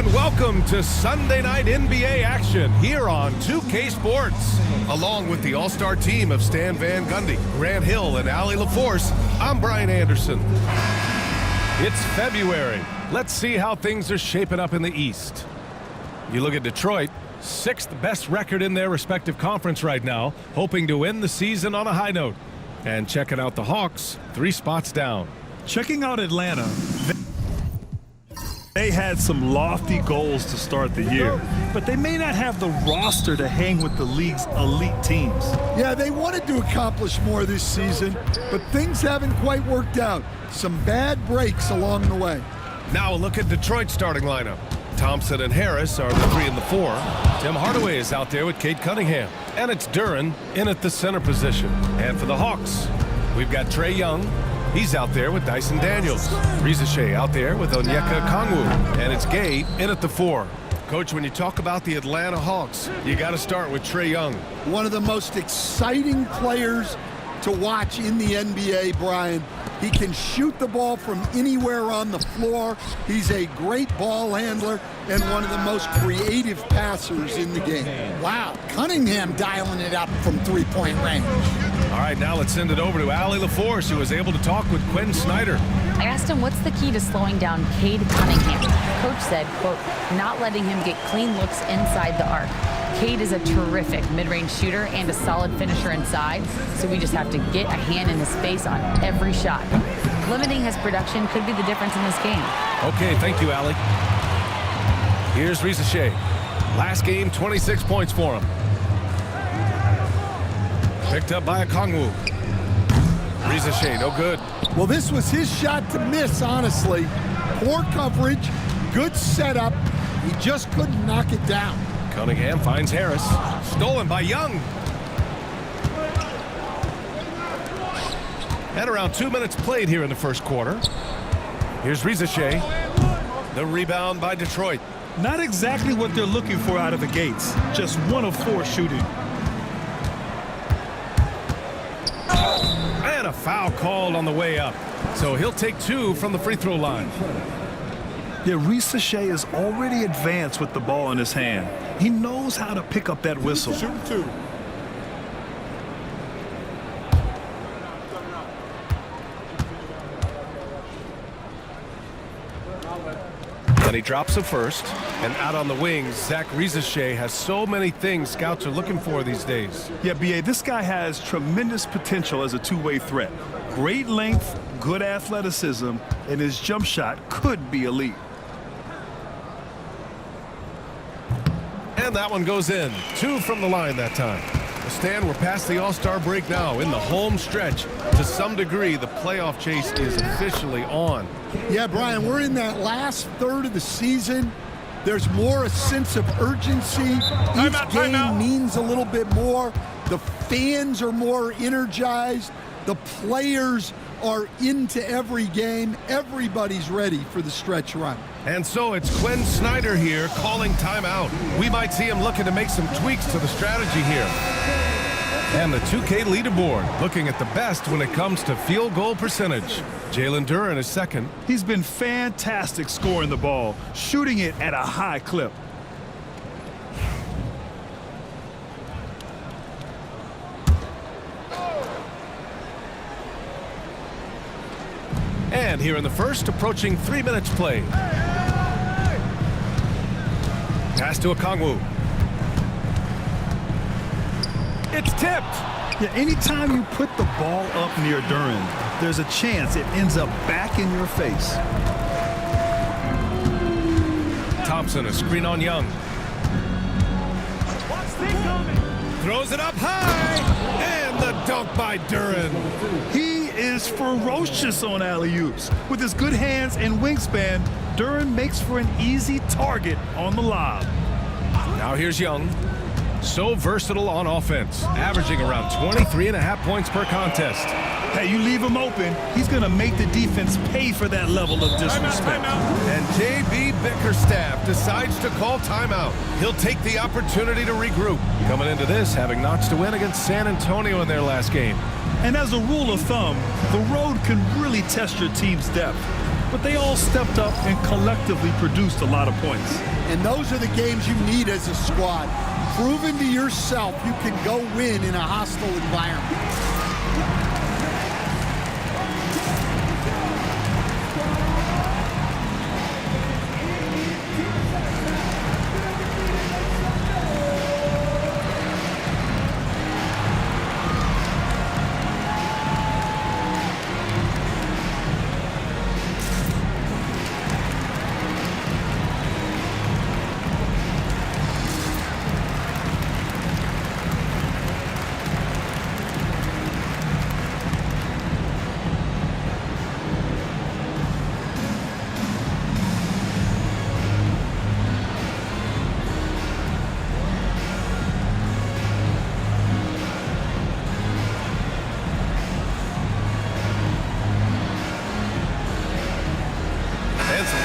And welcome to Sunday Night NBA action here on 2K Sports. Along with the all-star team of Stan Van Gundy, Grant Hill, and Allie LaForce, I'm Brian Anderson. It's February. Let's see how things are shaping up in the East. You look at Detroit, 6th best record in their respective conference right now, hoping to end the season on a high note. And checking out the Hawks, 3 spots down. Checking out Atlanta, they had some lofty goals to start the year, but they may not have the roster to hang with the league's elite teams. Yeah, they wanted to accomplish more this season, but things haven't quite worked out. Some bad breaks along the way. Now a look at Detroit's starting lineup. Thompson and Harris are the 3 and the 4. Tim Hardaway is out there with Cade Cunningham. And it's Duren in at the center position. And for the Hawks, we've got Trae Young. He's out there with Dyson Daniels. Risache out there with Onyeka Okongwu. And it's Gabe in at the 4. Coach, when you talk about the Atlanta Hawks, you got to start with Trae Young. One of the most exciting players to watch in the NBA, Brian. He can shoot the ball from anywhere on the floor. He's a great ball handler and one of the most creative passers in the game. Wow, Cunningham dialing it up from three-point range. All right, now let's send it over to Allie LaForce, who was able to talk with Quinn Snyder. I asked him what's the key to slowing down Cade Cunningham. Coach said, quote, not letting him get clean looks inside the arc. Cade is a terrific mid-range shooter and a solid finisher inside, so we just have to get a hand in his face on every shot. Limiting his production could be the difference in this game. Okay, thank you, Allie. Here's Risache. Last game, 26 points for him. Picked up by Okongwu. Risache, no good. Well, this was his shot to miss, honestly. Poor coverage, good setup. He just couldn't knock it down. Cunningham finds Harris. Stolen by Young. And around 2 minutes played here in the first quarter. Here's Risache. The rebound by Detroit. Not exactly what they're looking for out of the gates. Just 1 of 4 shooting. And a foul called on the way up. So he'll take 2 from the free throw line. Yeah, Risache is already advanced with the ball in his hand. He knows how to pick up that whistle. Shooting 2. And he drops a first. And out on the wings, Zach Risache has so many things scouts are looking for these days. Yeah, B.A., this guy has tremendous potential as a two-way threat. Great length, good athleticism, and his jump shot could be elite. And that one goes in. 2 from the line that time. Stan, we're past the All-Star break now in the home stretch. To some degree, the playoff chase is officially on. Yeah, Brian, we're in that last third of the season. There's more a sense of urgency. Each game means a little bit more. The fans are more energized. The players are into every game. Everybody's ready for the stretch run. And so it's Quinn Snyder here calling timeout. We might see him looking to make some tweaks to the strategy here. And the 2K leaderboard looking at the best when it comes to field goal percentage. Jalen Duren is second. He's been fantastic scoring the ball, shooting it at a high clip. And here in the first, approaching 3 minutes played. Pass to Okongwu. It's tipped. Yeah, anytime you put the ball up near Duren, there's a chance it ends up back in your face. Thompson, a screen on Young. Throws it up high. And the dunk by Duren. He is ferocious on alley-oops. With his good hands and wingspan, Duren makes for an easy target on the lob. Now here's Young. So versatile on offense, averaging around 23.5 points per contest. Hey, you leave him open, he's going to make the defense pay for that level of disrespect. And J.B. Bickerstaff decides to call timeout. He'll take the opportunity to regroup. Coming into this, having notched a win against San Antonio in their last game. And as a rule of thumb, the road can really test your team's depth. but they all stepped up and collectively produced a lot of points. And those are the games you need as a squad. Proving to yourself you can go win in a hostile environment.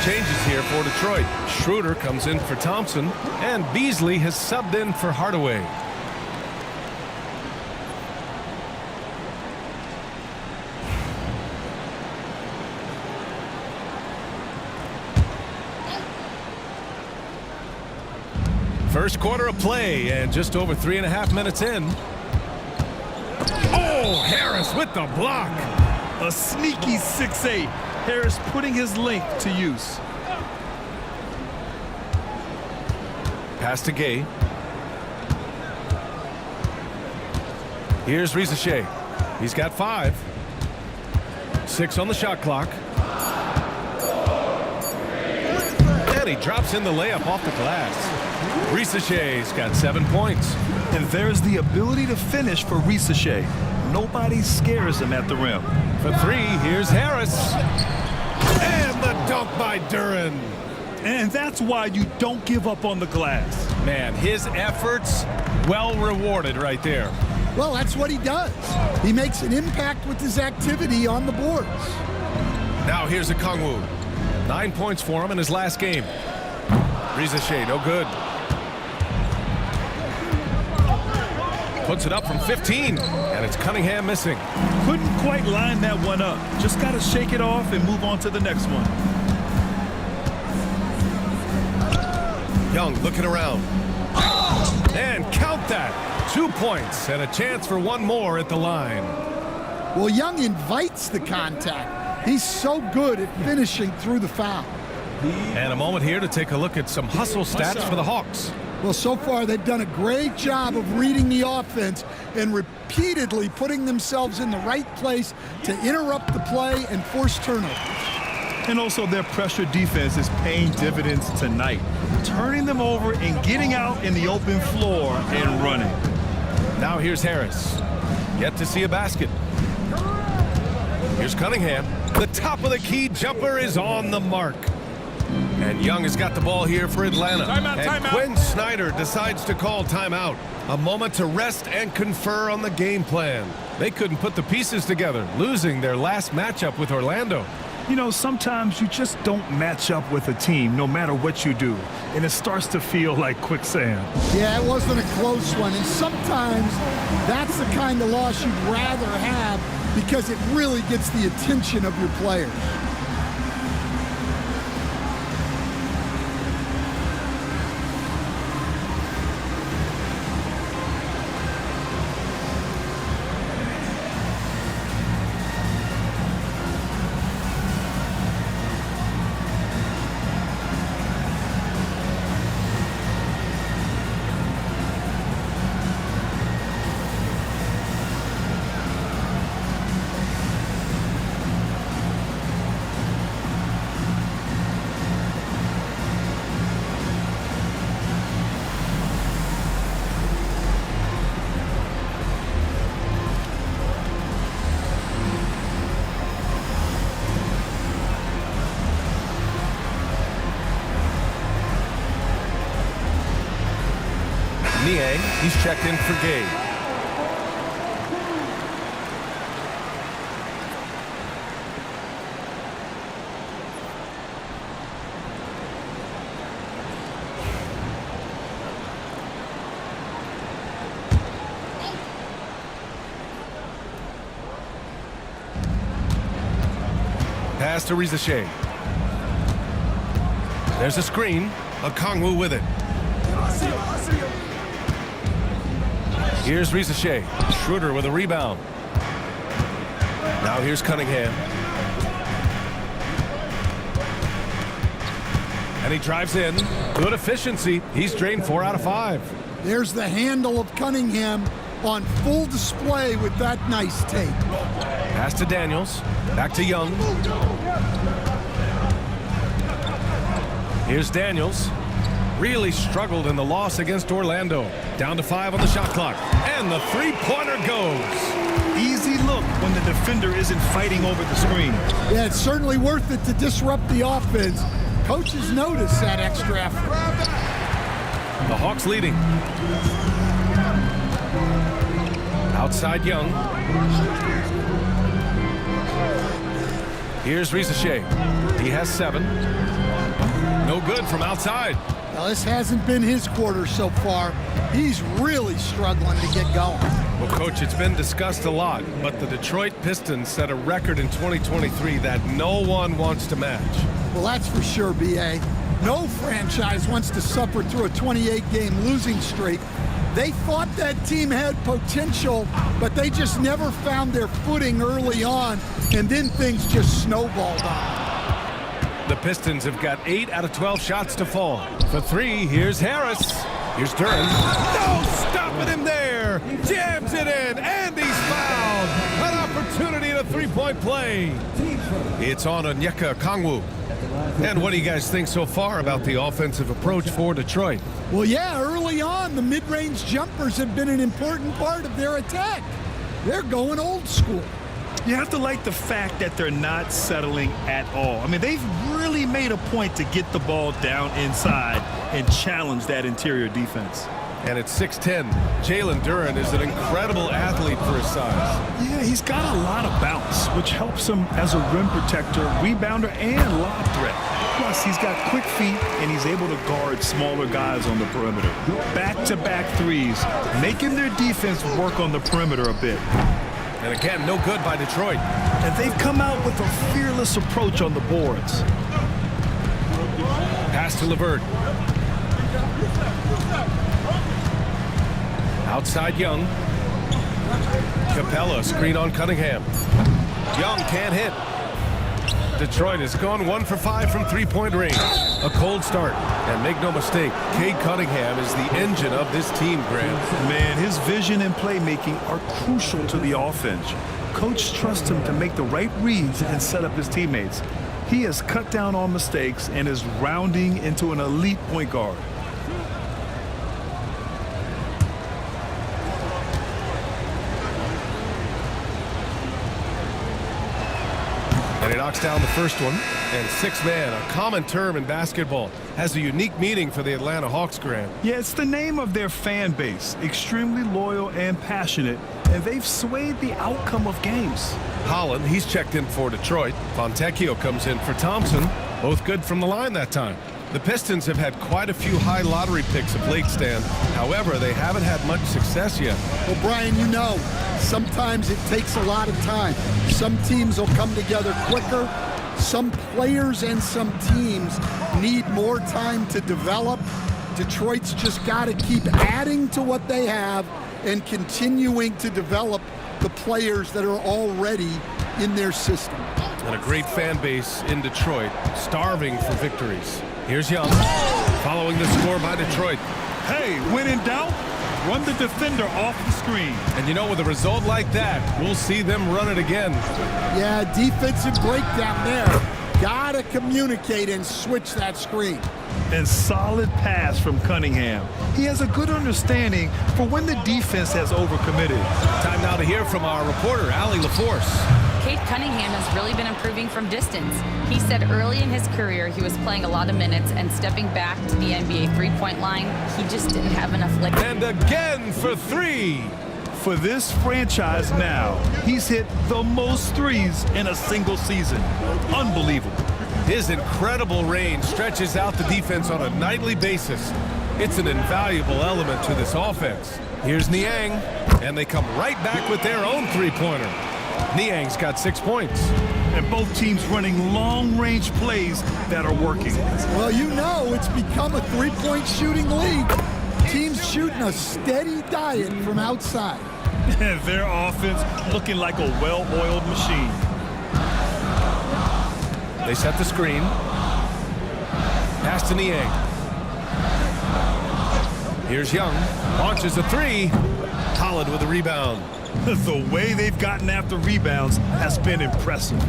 Changes here for Detroit. Schroeder comes in for Thompson, and Beasley has subbed in for Hardaway. First quarter of play, and just over 3.5 minutes in. Oh, Harris with the block. A sneaky 6'8". Harris putting his length to use. Pass to Gay. Here's Risacher. He's got 5. 6 on the shot clock. And he drops in the layup off the glass. Risacher's got 7 points. And there's the ability to finish for Risacher. Nobody scares him at the rim. For 3, here's Harris. And the dunk by Duren. And that's why you don't give up on the glass. Man, his efforts well rewarded right there. Well, that's what he does. He makes an impact with his activity on the boards. Now here's Okongwu. 9 points for him in his last game. Risacher, no good. Puts it up from 15, and it's Cunningham missing. Couldn't quite line that one up. Just got to shake it off and move on to the next one. Young looking around. And count that. 2 points and a chance for one more at the line. Well, Young invites the contact. He's so good at finishing through the foul. And a moment here to take a look at some hustle stats for the Hawks. Well, so far they've done a great job of reading the offense and repeatedly putting themselves in the right place to interrupt the play and force turnovers. And also their pressure defense is paying dividends tonight, turning them over and getting out in the open floor and running. Now here's Harris. Yet to see a basket. Here's Cunningham. The top of the key jumper is on the mark. And Young has got the ball here for Atlanta. And Quinn Snyder decides to call timeout. A moment to rest and confer on the game plan. They couldn't put the pieces together, losing their last matchup with Orlando. You know, sometimes you just don't match up with a team no matter what you do. And it starts to feel like quicksand. Yeah, it wasn't a close one. And sometimes that's the kind of loss you'd rather have because it really gets the attention of your players. He's checked in for Gay. Pass to Risacher. There's a screen. Okongwu with it. Here's Risache. Schroeder with a rebound. Now here's Cunningham. And he drives in. Good efficiency. He's drained 4 out of 5. There's the handle of Cunningham on full display with that nice take. Pass to Daniels. Back to Young. Here's Daniels. Really struggled in the loss against Orlando. Down to 5 on the shot clock. And the three-pointer goes. Easy look when the defender isn't fighting over the screen. Yeah, it's certainly worth it to disrupt the offense. Coaches notice that extra effort. The Hawks leading. Outside Young. Here's Risache. He has 7. No good from outside. Now, this hasn't been his quarter so far. He's really struggling to get going. Well, Coach, it's been discussed a lot, but the Detroit Pistons set a record in 2023 that no one wants to match. Well, that's for sure, B.A. No franchise wants to suffer through a 28-game losing streak. They thought that team had potential, but they just never found their footing early on, and then things just snowballed on. The Pistons have got 8 out of 12 shots to fall. For 3, here's Harris. Here's Duran. No stopping him there. Jams it in, and he's fouled. An opportunity to 3-point play. It's on Onyeka Okongwu. And what do you guys think so far about the offensive approach for Detroit? Well, yeah, early on, the mid-range jumpers have been an important part of their attack. They're going old school. You have to like the fact that they're not settling at all. I mean, they've really made a point to get the ball down inside and challenge that interior defense. And at 6'10", Jalen Duran is an incredible athlete for his size. Yeah, he's got a lot of bounce, which helps him as a rim protector, rebounder, and lob threat. Plus, he's got quick feet, and he's able to guard smaller guys on the perimeter. Back-to-back threes, making their defense work on the perimeter a bit. And again, no good by Detroit. And they've come out with a fearless approach on the boards. Pass to LeVert. Outside Young. Capella, screen on Cunningham. Young can't hit. Detroit has gone 1 for 5 from 3-point range. A cold start. And make no mistake, Cade Cunningham is the engine of this team, Grant. Man, his vision and playmaking are crucial to the offense. Coach trusts him to make the right reads and set up his teammates. He has cut down on mistakes and is rounding into an elite point guard. And he knocks down the first one. And 6-man, a common term in basketball, has a unique meaning for the Atlanta Hawks, Grant. Yeah, it's the name of their fan base. Extremely loyal and passionate, and they've swayed the outcome of games. Holland, he's checked in for Detroit. Fontecchio comes in for Thompson. Both good from the line that time. The Pistons have had quite a few high lottery picks of late, Stan. However, they haven't had much success yet. Well, Brian, you know, sometimes it takes a lot of time. Some teams will come together quicker. Some players and some teams need more time to develop. Detroit's just got to keep adding to what they have and continuing to develop the players that are already in their system. And a great fan base in Detroit, starving for victories. Here's Young, following the score by Detroit. Hey, when in doubt, run the defender off the screen. And you know, with a result like that, we'll see them run it again. Yeah, defensive breakdown there. Gotta communicate and switch that screen. And solid pass from Cunningham. He has a good understanding for when the defense has overcommitted. Time now to hear from our reporter, Allie LaForce. Cade Cunningham has really been improving from distance. He said early in his career he was playing a lot of minutes and stepping back to the NBA three-point line, he just didn't have enough lift. And again for 3. For this franchise now, he's hit the most threes in a single season. Unbelievable. His incredible range stretches out the defense on a nightly basis. It's an invaluable element to this offense. Here's Niang, and they come right back with their own three-pointer. Niang's got 6 points. and both teams running long-range plays that are working. Well, you know it's become a three-point shooting league. Teams shooting a steady diet from outside. And their offense looking like a well-oiled machine. They set the screen. Pass to Niang. Here's Young. Launches a three. Holland with a rebound. The way they've gotten after rebounds has been impressive.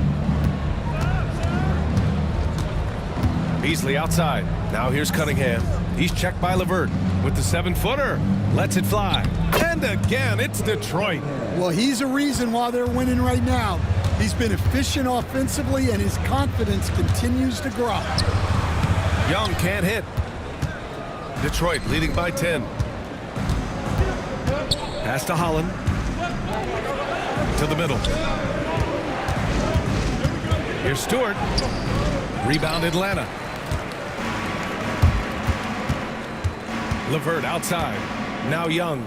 Beasley outside. Now here's Cunningham. He's checked by LeVert with the 7-footer. Lets it fly. And again, it's Detroit. Well, he's a reason why they're winning right now. He's been efficient offensively, and his confidence continues to grow. Young can't hit. Detroit leading by 10. Pass to Holland. To the middle. Here's Stewart. Rebound Atlanta. LeVert outside. Now Young.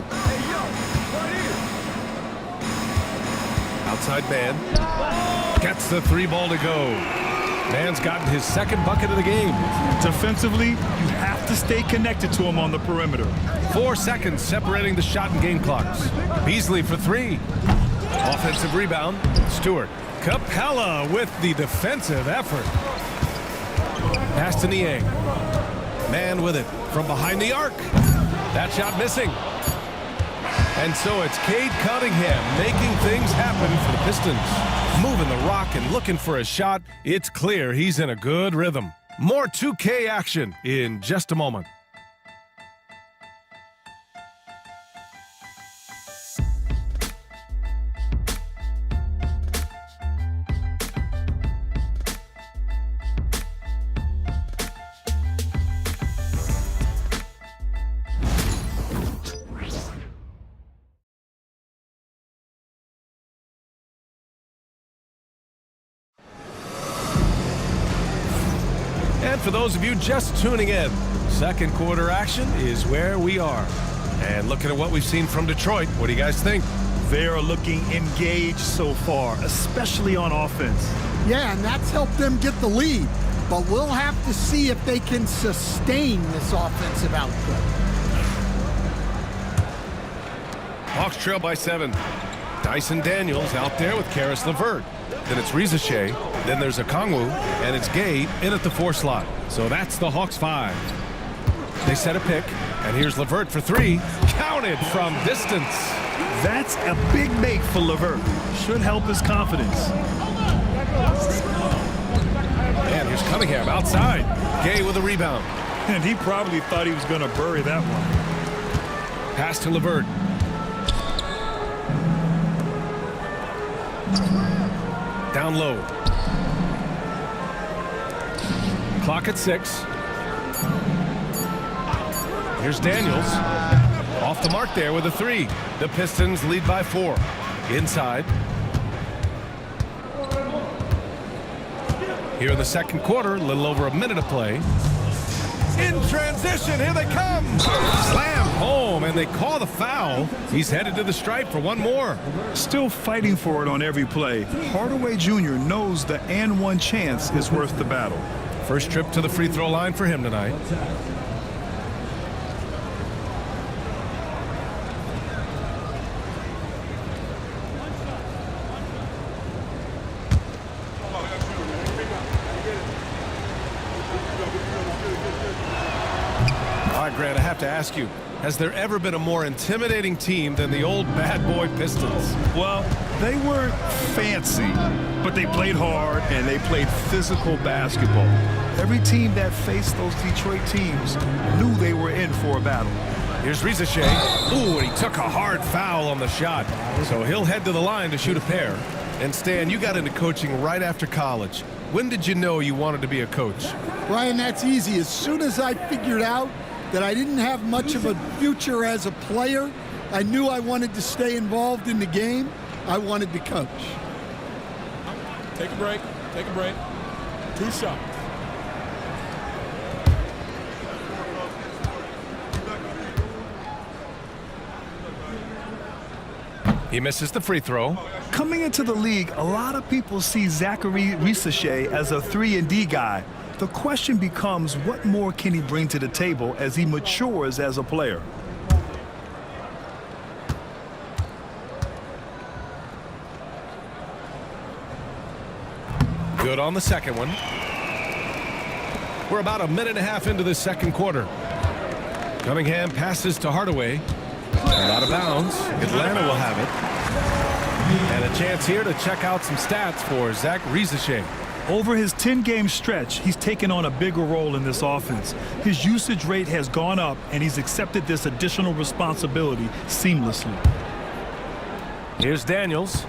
Outside man. Gets the three ball to go. Man's gotten his second bucket of the game. Defensively, you have to stay connected to him on the perimeter. 4 seconds separating the shot and game clocks. Beasley for three. Offensive rebound. Stewart. Capella with the defensive effort. Pass to Niang. Man with it from behind the arc. That shot missing. And so it's Cade Cunningham making things happen for the Pistons. Moving the rock and looking for a shot. It's clear he's in a good rhythm. More 2K action in just a moment. And for those of you just tuning in, second quarter action is where we are. And looking at what we've seen from Detroit, what do you guys think? They are looking engaged so far, especially on offense. Yeah, and that's helped them get the lead. But we'll have to see if they can sustain this offensive output. Hawks trail by 7. Dyson Daniels out there with Karis LeVert. Then it's Rizachet. Then there's Okongwu, and it's Gay in at the 4 slot. So that's the Hawks 5. They set a pick, and here's LeVert for 3. Counted from distance. That's a big make for LeVert. Should help his confidence. And here's Cunningham outside. Gay with a rebound. And he probably thought he was going to bury that one. Pass to LeVert. Down low. Clock at 6. Here's Daniels. Off the mark there with a 3. The Pistons lead by 4. Inside. Here in the second quarter, a little over a minute of play. In transition, here they come. Slam home, and they call the foul. He's headed to the stripe for one more. Still fighting for it on every play. Hardaway Jr. knows the and one chance is worth the battle. First trip to the free throw line for him tonight. All right, Grant, I have to ask you, has there ever been a more intimidating team than the old bad boy Pistons? Well, they weren't fancy, but they played hard and they played physical basketball. Every team that faced those Detroit teams knew they were in for a battle. Here's Rizachet. Ooh, and he took a hard foul on the shot. So he'll head to the line to shoot a pair. And Stan, you got into coaching right after college. When did you know you wanted to be a coach? Brian, that's easy. As soon as I figured out that I didn't have much of a future as a player, I knew I wanted to stay involved in the game. I wanted to coach. Take a break. Take a break. 2 shots. He misses the free throw. Coming into the league, a lot of people see Zachary Risacher as a 3-and-D guy. The question becomes, what more can he bring to the table as he matures as a player? Good on the second one. We're about a minute and a half into the second quarter. Cunningham passes to Hardaway. And out of bounds. Atlanta will have it. And a chance here to check out some stats for Zach Risacher. Over his 10-game stretch, he's taken on a bigger role in this offense. His usage rate has gone up, and he's accepted this additional responsibility seamlessly. Here's Daniels,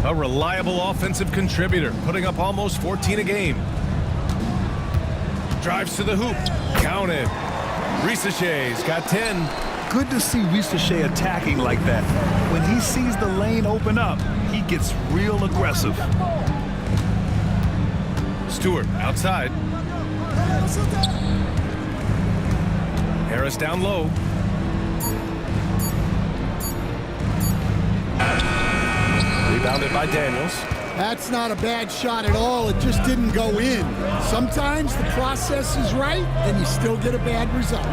a reliable offensive contributor, putting up almost 14 a game. Drives to the hoop. Counted. Risacher's got 10. Good to see Risacher attacking like that. When he sees the lane open up, he gets real aggressive. Stewart outside. Harris down low. Rebounded by Daniels. That's not a bad shot at all. It just didn't go in. Sometimes the process is right, and you still get a bad result.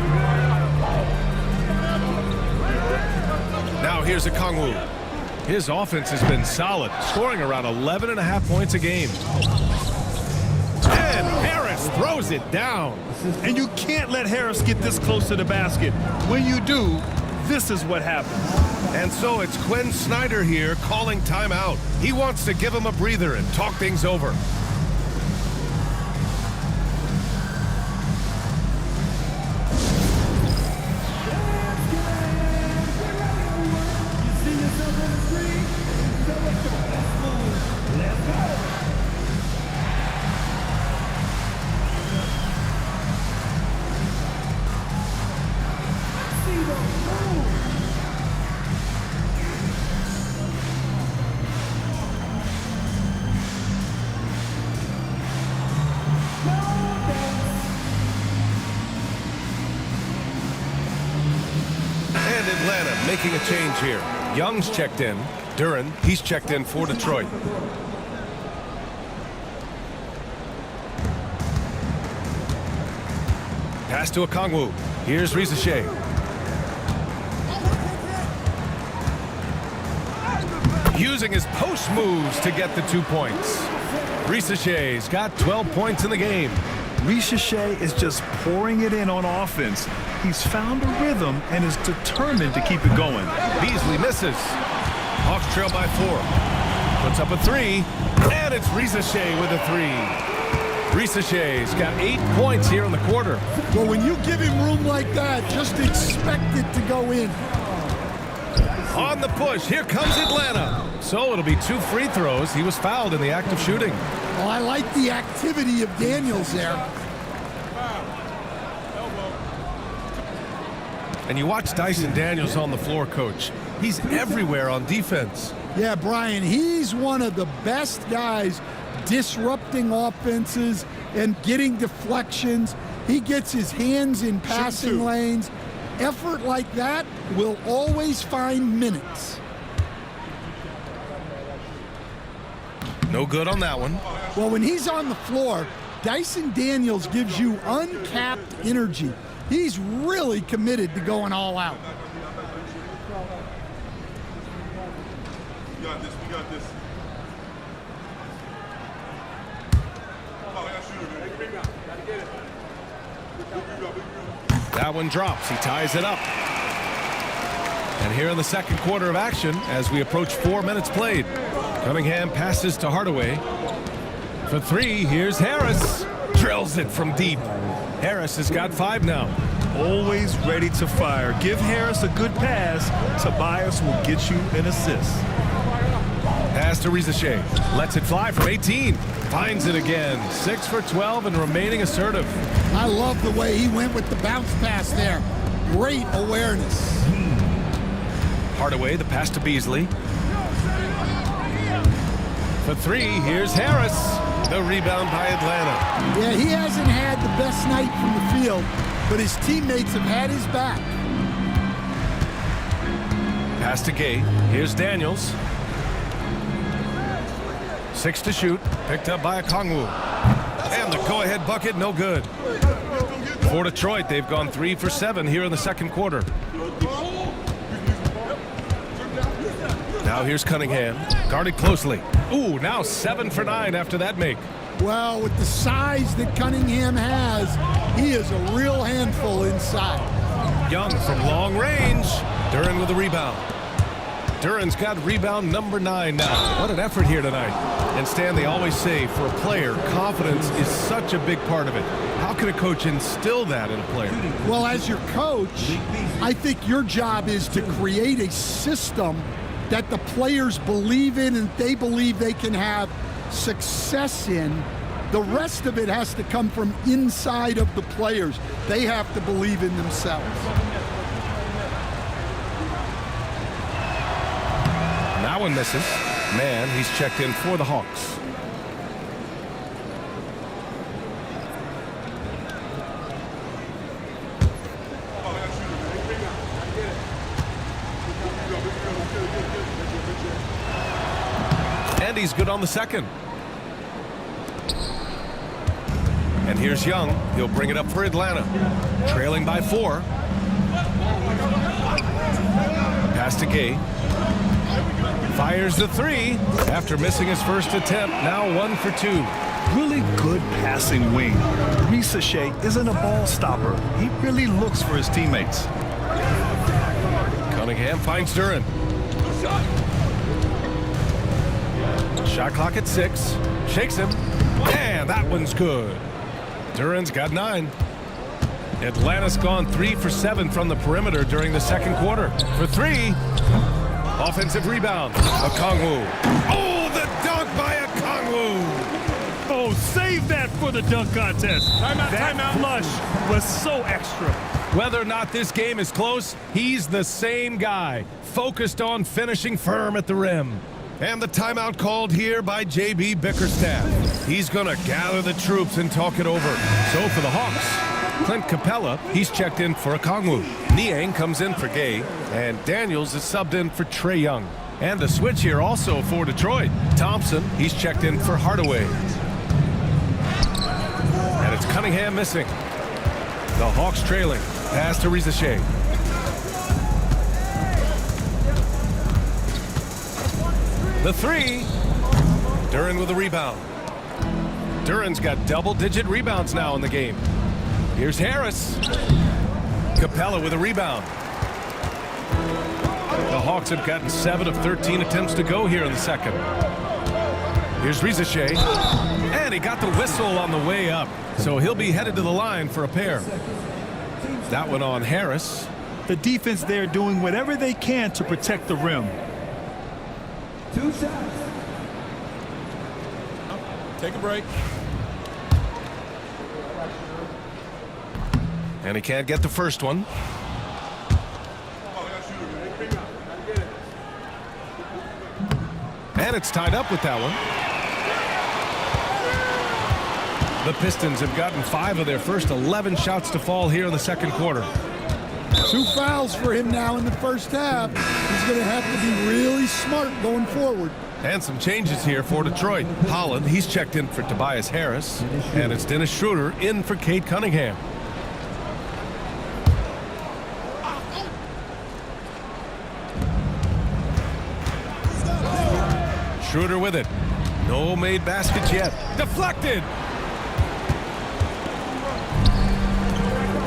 Now here's Okongwu. His offense has been solid, scoring around 11.5 points a game. And Harris throws it down. And you can't let Harris get this close to the basket. When you do, this is what happens. And so it's Quinn Snyder here calling timeout. He wants to give him a breather and talk things over. Atlanta making a change here. Young's checked in. Duren, he's checked in for Detroit. Pass to Okongwu. Here's Risacher. Using his post moves to get the 2 points. Risacher's got 12 points in the game. Risacher is just pouring it in on offense. He's found a rhythm and is determined to keep it going. Beasley misses. Hawks trail by 4. Puts up a 3. And it's Risacher with a 3. Risacher's got 8 points here in the quarter. Well, when you give him room like that, just expect it to go in. On the push, here comes Atlanta. So it'll be 2 free throws. He was fouled in the act of shooting. Well, I like the activity of Daniels there. And you watch Dyson Daniels on the floor, Coach. He's everywhere on defense. Yeah, Brian, he's one of the best guys disrupting offenses and getting deflections. He gets his hands in passing lanes. Effort like that will always find minutes. No good on that one. Well, when he's on the floor, Dyson Daniels gives you uncapped energy. He's really committed to going all out. We got this. We got this. That one drops. He ties it up. And here in the second quarter of action, as we approach 4 minutes played, Cunningham passes to Hardaway. For 3, here's Harris. Drills it from deep. Harris has got 5 now. Always ready to fire. Give Harris a good pass. Tobias will get you an assist. Pass to Risacher. Lets it fly from 18. Finds it again. 6 for 12 and remaining assertive. I love the way he went with the bounce pass there. Great awareness. Hardaway, the pass to Beasley. For 3, here's Harris. The rebound by Atlanta. Yeah, he hasn't had the best night from the field, but his teammates have had his back. Pass to Gay. Here's Daniels. 6 to shoot. Picked up by Okongwu. And the go-ahead bucket, no good. For Detroit, they've gone 3 for 7 here in the second quarter. Now here's Cunningham. Guarded closely. Ooh, now 7 for 9 after that make. Well, with the size that Cunningham has, he is a real handful inside. Young from long range. Duren with the rebound. Duren's got rebound number 9 now. What an effort here tonight. And Stan, they always say, for a player, confidence is such a big part of it. How can a coach instill that in a player? Well, as your coach, I think your job is to create a system that the players believe in and they believe they can have success in. The rest of it has to come from inside of the players. They have to believe in themselves. That one misses. Man, he's checked in for the Hawks. And he's good on the second. And here's Young. He'll bring it up for Atlanta. Trailing by 4. Pass to Gay. Fires the 3 after missing his first attempt. Now 1 for 2. Really good passing wing. Shea isn't a ball stopper. He really looks for his teammates. Cunningham finds Duren. Shot clock at 6. Shakes him. And that one's good. Duren's got 9. Atlanta's gone 3 for 7 from the perimeter during the second quarter. For 3. Offensive rebound. Okongwu. Oh, the dunk by Okongwu. Oh, save that for the dunk contest. That flush was so extra. Whether or not this game is close, he's the same guy, focused on finishing firm at the rim. And the timeout called here by J.B. Bickerstaff. He's going to gather the troops and talk it over. So for the Hawks, Clint Capella, he's checked in for Okongwu. Niang comes in for Gay, and Daniels is subbed in for Trae Young. And the switch here also for Detroit. Thompson, he's checked in for Hardaway. And it's Cunningham missing. The Hawks trailing. Pass to Shea. The 3. Duren with the rebound. Duren's got double-digit rebounds now in the game. Here's Harris. Capella with a rebound. The Hawks have gotten 7 of 13 attempts to go here in the second. Here's Shea. And he got the whistle on the way up. So he'll be headed to the line for a pair. That one on Harris. The defense there doing whatever they can to protect the rim. 2 shots. Take a break. And he can't get the first one. And it's tied up with that one. The Pistons have gotten 5 of their first 11 shots to fall here in the second quarter. 2 fouls for him now in the first half. He's going to have to be really smart going forward. And some changes here for Detroit. Holland, he's checked in for Tobias Harris. And it's Dennis Schroeder in for Cade Cunningham. Schroeder with it. No made baskets yet. Deflected.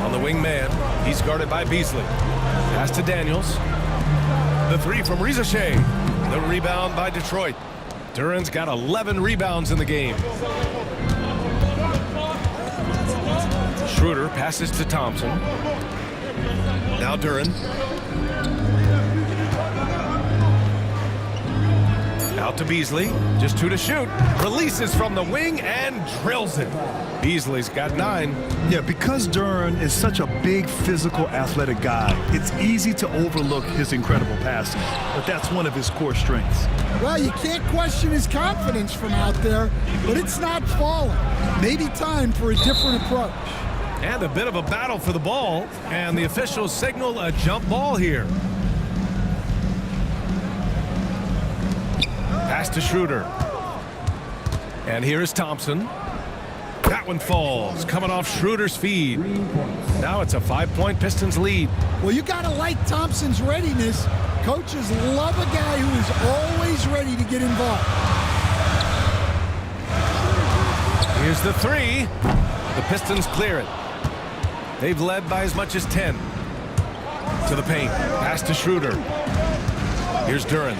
On the wing man, he's guarded by Beasley. Pass to Daniels. The 3 from Shea. The rebound by Detroit. Duren's got 11 rebounds in the game. Schroeder passes to Thompson. Now Duren. Out to Beasley. Just 2 to shoot. Releases from the wing and drills it. Beasley's got 9. Yeah, because Duren is such a big, physical, athletic guy, it's easy to overlook his incredible passing. But that's one of his core strengths. Well, you can't question his confidence from out there, but it's not falling. Maybe time for a different approach. And a bit of a battle for the ball, and the officials signal a jump ball here. Pass to Schroeder. And here is Thompson. That one falls, coming off Schroeder's feed. Now it's a 5-point Pistons lead. Well, you got to like Thompson's readiness. Coaches love a guy who is always ready to get involved. Here's the three. The Pistons clear it. They've led by as much as 10. To the paint. Pass to Schroeder. Here's Duren.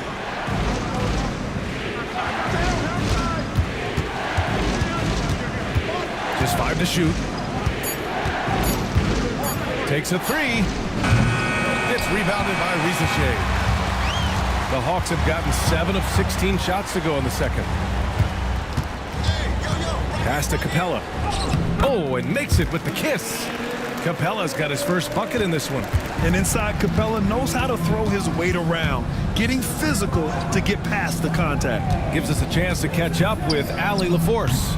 Just 5 to shoot. Takes a three. Gets rebounded by Rizachet. The Hawks have gotten 7 of 16 shots to go in the second. Pass to Capella. Oh, and makes it with the kiss. Capella's got his first bucket in this one. And inside, Capella knows how to throw his weight around, getting physical to get past the contact. Gives us a chance to catch up with Allie LaForce.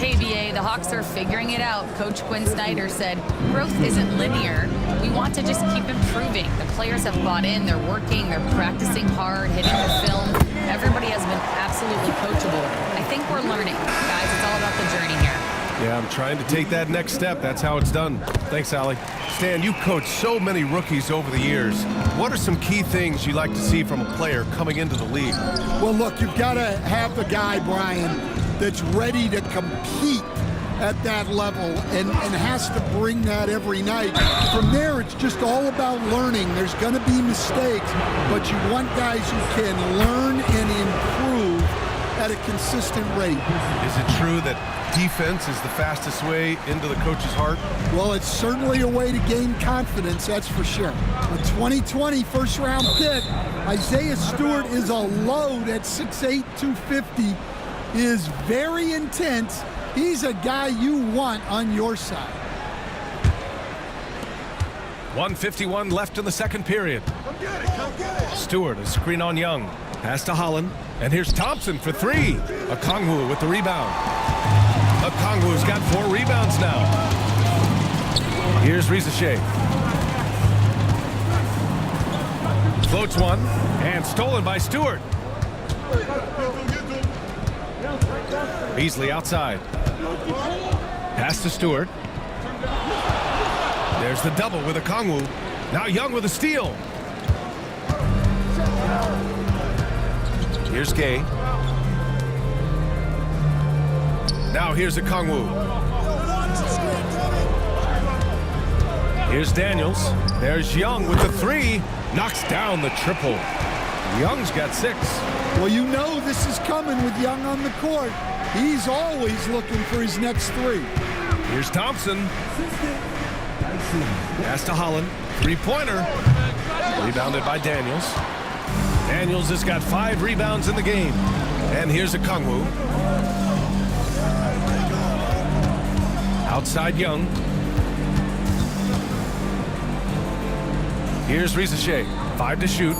Hey, BA, the Hawks are figuring it out. Coach Quinn Snyder said, growth isn't linear. We want to just keep improving. The players have bought in, they're working, they're practicing hard, hitting the film. Everybody has been absolutely coachable. I think we're learning. Guys, it's all about the journey here. Yeah, I'm trying to take that next step. That's how it's done. Thanks, Allie. Stan, you coached so many rookies over the years. What are some key things you like to see from a player coming into the league? Well, look, you've got to have the guy, Brian, that's ready to compete at that level and has to bring that every night. From there, it's just all about learning. There's going to be mistakes, but you want guys who can learn and improve at a consistent rate. Is it true that defense is the fastest way into the coach's heart? Well, it's certainly a way to gain confidence, that's for sure. A 2020 first-round pick, Isaiah Stewart is a load at 6'8", 250. Is very intense. He's a guy you want on your side. 1:51 left in the second period. Stewart, a screen on Young. Pass to Holland. And here's Thompson for three. Okongwu with the rebound. Okongwu's got 4 rebounds now. Here's Rizachet. Floats one. And stolen by Stewart. Beasley outside. Pass to Stewart. There's the double with Okongwu. Now Young with a steal. Here's Gay. Now here's Okongwu. Here's Daniels. There's Young with the three. Knocks down the triple. Young's got 6. Well, you know this is coming with Young on the court. He's always looking for his next 3. Here's Thompson. Pass to Holland. 3-pointer. Rebounded by Daniels. Daniels has got 5 rebounds in the game. And here's Okongwu. Outside Young. Here's Rizachet. 5 to shoot.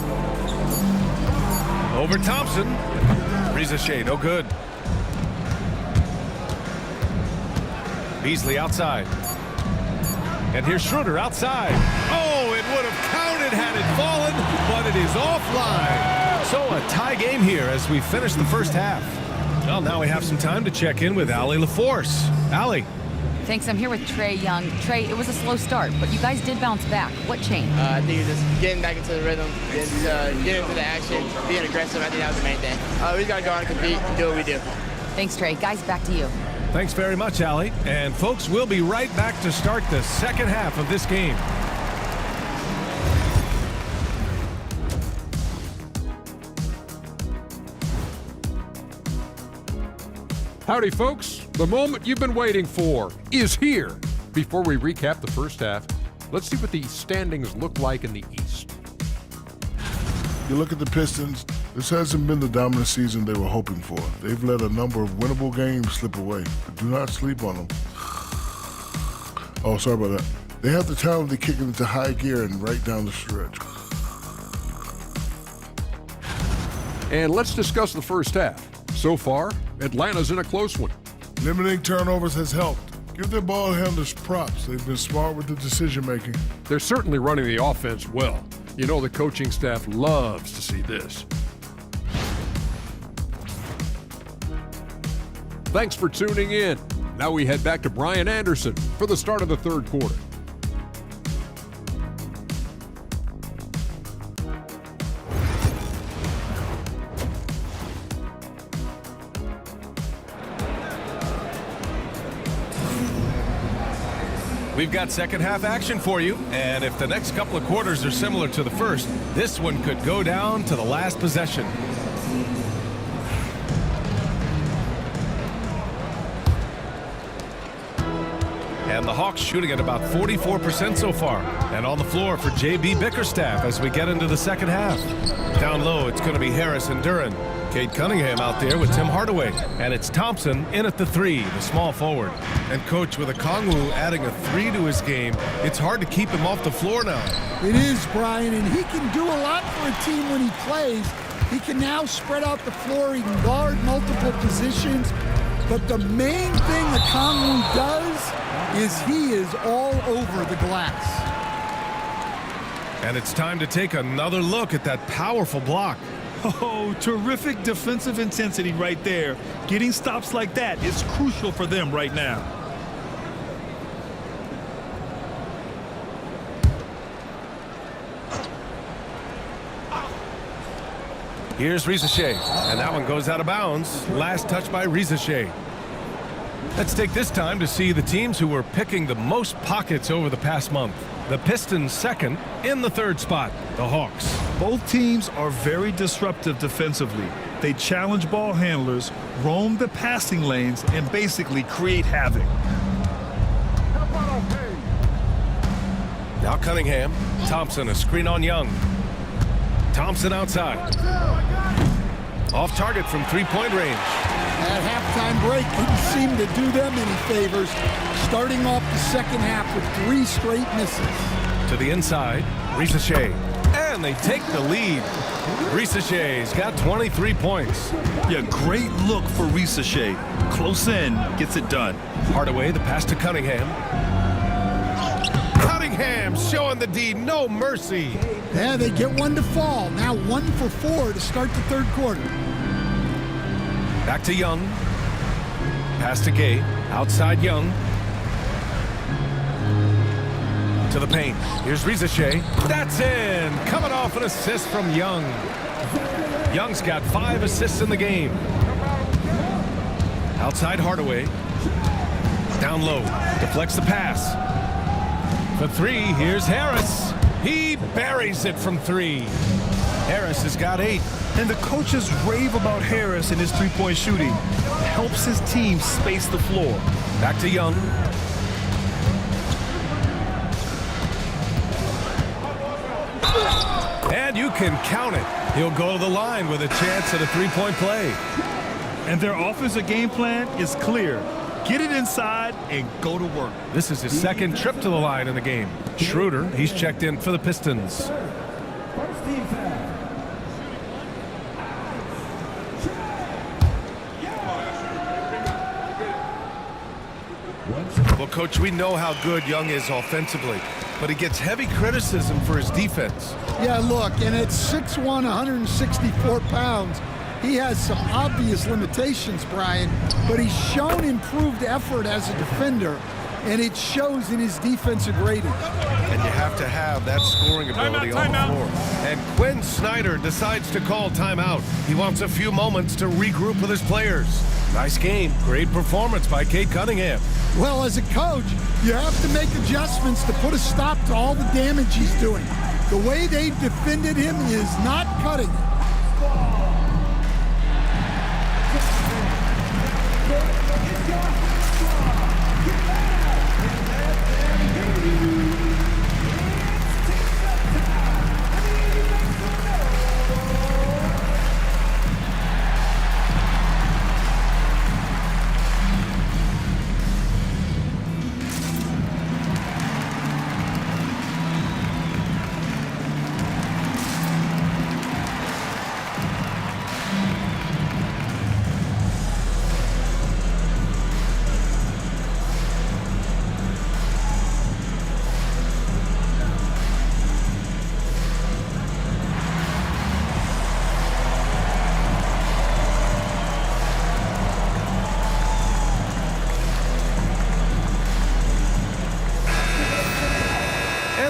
Over Thompson. Rizachet, no good. Beasley outside. And here's Schroeder outside. Oh, it would have counted had it fallen, but it is offline. So a tie game here as we finish the first half. Well, now we have some time to check in with Allie LaForce. Allie. Thanks. I'm here with Trae Young. Trae, it was a slow start, but you guys did bounce back. What changed? I think it's just getting back into the rhythm, getting into the action, being aggressive. I think that was the main thing. We just got to go out and compete and do what we do. Thanks, Trae. Guys, back to you. Thanks very much, Allie. And folks, we'll be right back to start the second half of this game. Howdy, folks. The moment you've been waiting for is here. Before we recap the first half, let's see what the standings look like in the East. You look at the Pistons, this hasn't been the dominant season they were hoping for. They've let a number of winnable games slip away, but do not sleep on them. Oh, sorry about that. They have the talent to kick it into high gear and right down the stretch. And let's discuss the first half. So far, Atlanta's in a close one. Limiting turnovers has helped. Give their ball handlers props. They've been smart with the decision-making. They're certainly running the offense well. You know the coaching staff loves to see this. Thanks for tuning in. Now we head back to Brian Anderson for the start of the third quarter. We've got second half action for you, and if the next couple of quarters are similar to the first, this one could go down to the last possession. And the Hawks shooting at about 44% so far. And on the floor for J.B. Bickerstaff as we get into the second half. Down low, it's going to be Harris and Duran. Cade Cunningham out there with Tim Hardaway. And it's Thompson in at the three, the small forward. And Coach, with Okongwu adding a three to his game, it's hard to keep him off the floor now. It is, Brian, and he can do a lot for a team when he plays. He can now spread out the floor. He can guard multiple positions. But the main thing Okongwu does is he is all over the glass. And it's time to take another look at that powerful block. Oh, terrific defensive intensity right there. Getting stops like that is crucial for them right now. Here's Risacher, and that one goes out of bounds. Last touch by Risacher. Let's take this time to see the teams who were picking the most pockets over the past month. The Pistons second, in the third spot, the Hawks. Both teams are very disruptive defensively. They challenge ball handlers, roam the passing lanes, and basically create havoc. Now Cunningham. Thompson, a screen on Young. Thompson outside. Off target from three-point range. That halftime break didn't seem to do them any favors, starting off the second half with 3 straight misses. To the inside, Risacher. And they take the lead. Risacher's got 23 points. Yeah, great look for Risacher. Close in, gets it done. Hardaway, the pass to Cunningham. Cunningham showing the D, no mercy. Yeah, they get one to fall. Now 1 for 4 to start the third quarter. Back to Young. Pass to Gay. Outside Young. To the paint. Here's Risacher. That's in. Coming off an assist from Young. Young's got 5 assists in the game. Outside Hardaway. Down low. Deflects the pass. For 3, here's Harris. He buries it from 3. Harris has got 8. And the coaches rave about Harris and his three-point shooting. Helps his team space the floor. Back to Young. And you can count it. He'll go to the line with a chance at a three-point play. And their offensive game plan is clear. Get it inside and go to work. This is his second trip to the line in the game. Schroeder, he's checked in for the Pistons. Well, Coach, we know how good Young is offensively, but he gets heavy criticism for his defense. Yeah, look, and at 6'1", 164 pounds, he has some obvious limitations, Brian, but he's shown improved effort as a defender, and it shows in his defensive rating. And you have to have that scoring ability on the floor. And Quinn Snyder decides to call timeout. He wants a few moments to regroup with his players. Nice game. Great performance by Cade Cunningham. Well, as a coach, you have to make adjustments to put a stop to all the damage he's doing. The way they defended him is not cutting it.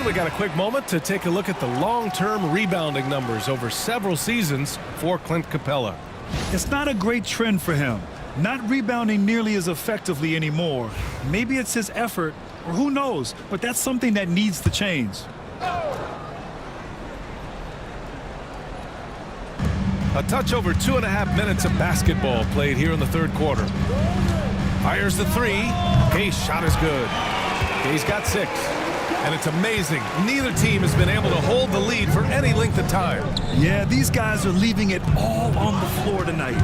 And we got a quick moment to take a look at the long-term rebounding numbers over several seasons for Clint Capella. It's not a great trend for him. Not rebounding nearly as effectively anymore. Maybe it's his effort, or who knows, but that's something that needs to change. A touch over 2.5 minutes of basketball played here in the third quarter. Fires the three. Gay's shot is good. Gay's got 6. And it's amazing. Neither team has been able to hold the lead for any length of time. Yeah, these guys are leaving it all on the floor tonight.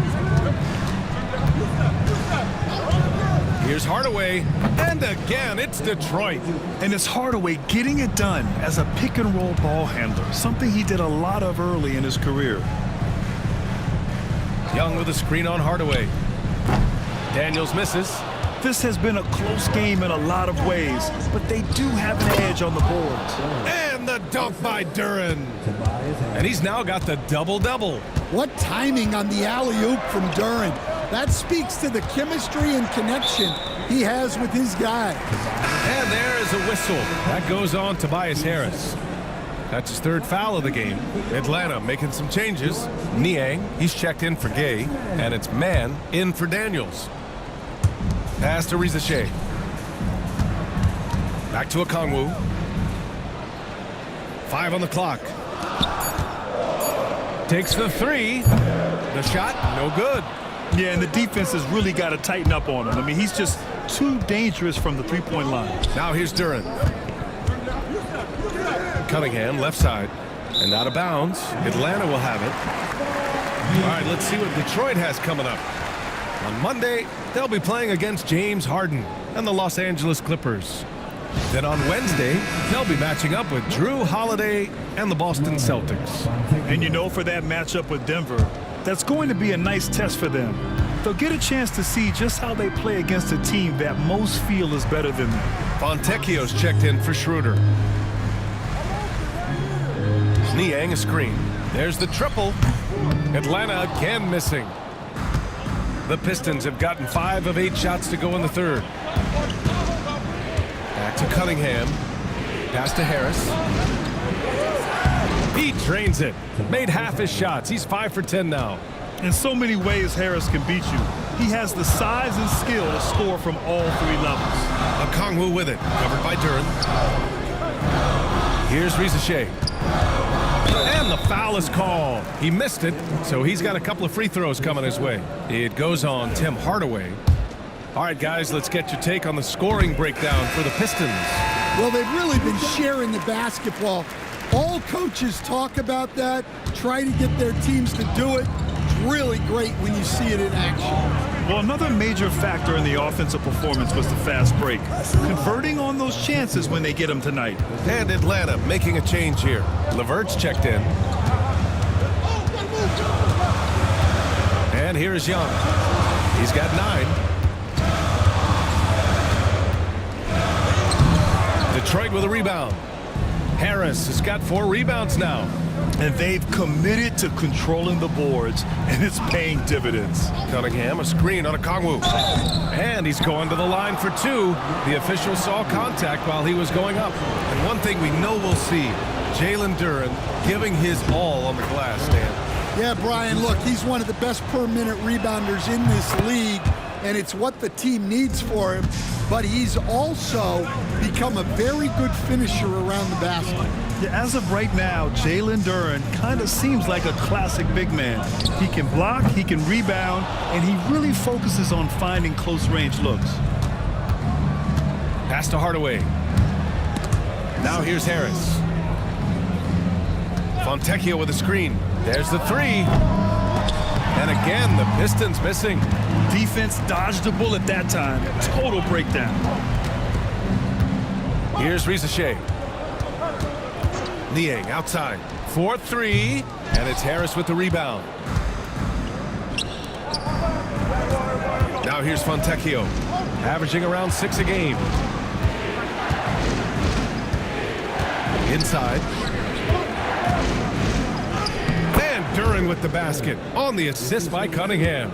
Here's Hardaway. And again, it's Detroit. And it's Hardaway getting it done as a pick-and-roll ball handler, something he did a lot of early in his career. Young with a screen on Hardaway. Daniels misses. This has been a close game in a lot of ways, but they do have an edge on the boards. And the dunk by Duren. And he's now got the double-double. What timing on the alley-oop from Duren. That speaks to the chemistry and connection he has with his guy. And there is a whistle. That goes on Tobias Harris. That's his 3rd foul of the game. Atlanta making some changes. Niang, he's checked in for Gay, and it's Mann in for Daniels. Pass to Rizachet. Back to Okongwu. 5 on the clock. Takes the 3. The shot, no good. Yeah, and the defense has really got to tighten up on him. I mean, he's just too dangerous from the three-point line. Now here's Duren. Cunningham, left side. And out of bounds. Atlanta will have it. All right, let's see what Detroit has coming up. On Monday, they'll be playing against James Harden and the Los Angeles Clippers. Then on Wednesday, they'll be matching up with Drew Holiday and the Boston Celtics. And you know, for that matchup with Denver, that's going to be a nice test for them. They'll get a chance to see just how they play against a team that most feel is better than them. Fontecchio's checked in for Schroeder. Niang a screen. There's the triple. Atlanta again missing. The Pistons have gotten 5 of 8 shots to go in the third. Back to Cunningham. Pass to Harris. He drains it. Made half his shots. He's 5 for 10 now. In so many ways, Harris can beat you. He has the size and skill to score from all 3 levels. Okongwu with it. Covered by Duren. Here's Rizachet. And the foul is called. He missed it, so he's got a couple of free throws coming his way. It goes on Tim Hardaway. All right, guys, let's get your take on the scoring breakdown for the Pistons. Well, they've really been sharing the basketball. All coaches talk about that, try to get their teams to do it. It's really great when you see it in action. Well, another major factor in the offensive performance was the fast break. Converting on those chances when they get them tonight. And Atlanta making a change here. LeVert's checked in. And here is Young. He's got 9. Detroit with a rebound. Harris has got 4 rebounds now. And they've committed to controlling the boards, and it's paying dividends. Cunningham, a screen on Okongwu. And he's going to the line for 2. The official saw contact while he was going up. And one thing we know we'll see, Jalen Duren giving his all on the glass, Dan. Yeah, Brian, look, he's one of the best per-minute rebounders in this league, and it's what the team needs for him. But he's also become a very good finisher around the basket. Yeah, as of right now, Jalen Duren kind of seems like a classic big man. He can block, he can rebound, and he really focuses on finding close-range looks. Pass to Hardaway. Now here's Harris. Fontecchio with a screen. There's the 3. And again, the Pistons missing. Defense dodged a bullet that time. Total breakdown. Here's Rizachet. Niang outside. 4-3. And it's Harris with the rebound. Now here's Fontecchio. Averaging around 6 a game. Inside. And Duren with the basket. On the assist by Cunningham.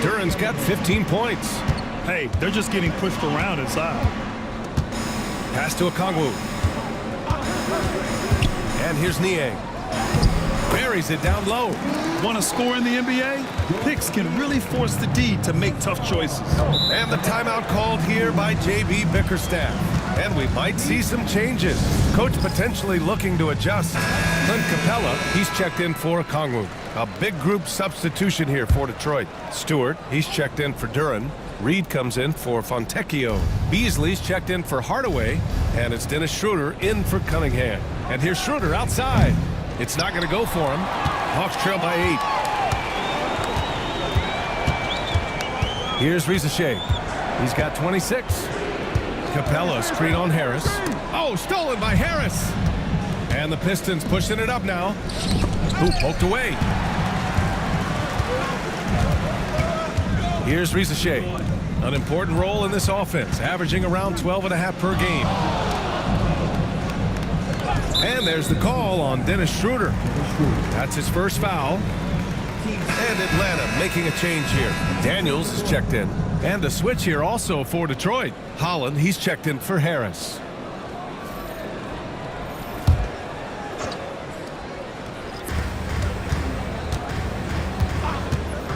Duren's got 15 points. Hey, they're just getting pushed around inside. Pass to Okongwu. And here's Niang. Buries it down low. Want to score in the NBA? Picks can really force the D to make tough choices. And the timeout called here by J.B. Bickerstaff. And we might see some changes. Coach potentially looking to adjust. Clint Capella, he's checked in for Kongwu. A big group substitution here for Detroit. Stewart, he's checked in for Duran. Reed comes in for Fontecchio. Beasley's checked in for Hardaway. And it's Dennis Schroeder in for Cunningham. And here's Schroeder outside. It's not going to go for him. Hawks trail by 8. Here's Rizachet. He's got 26. Capella screen on Harris. Oh, stolen by Harris. And the Pistons pushing it up now. Ooh, poked away. Here's Rizachet. An important role in this offense, averaging around 12.5 per game. And there's the call on Dennis Schroeder. That's his first foul. And Atlanta making a change here. Daniels is checked in. And a switch here also for Detroit. Holland, he's checked in for Harris.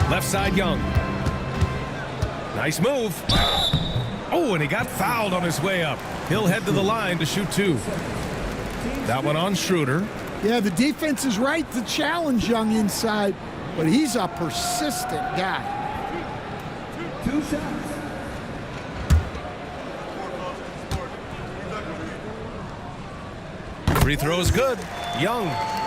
Left side, Young. Nice move. Oh, and he got fouled on his way up. He'll head to the line to shoot 2. That one on Schroeder. Yeah, the defense is right to challenge Young inside, but he's a persistent guy. 2 shots. Free throw is good. Young.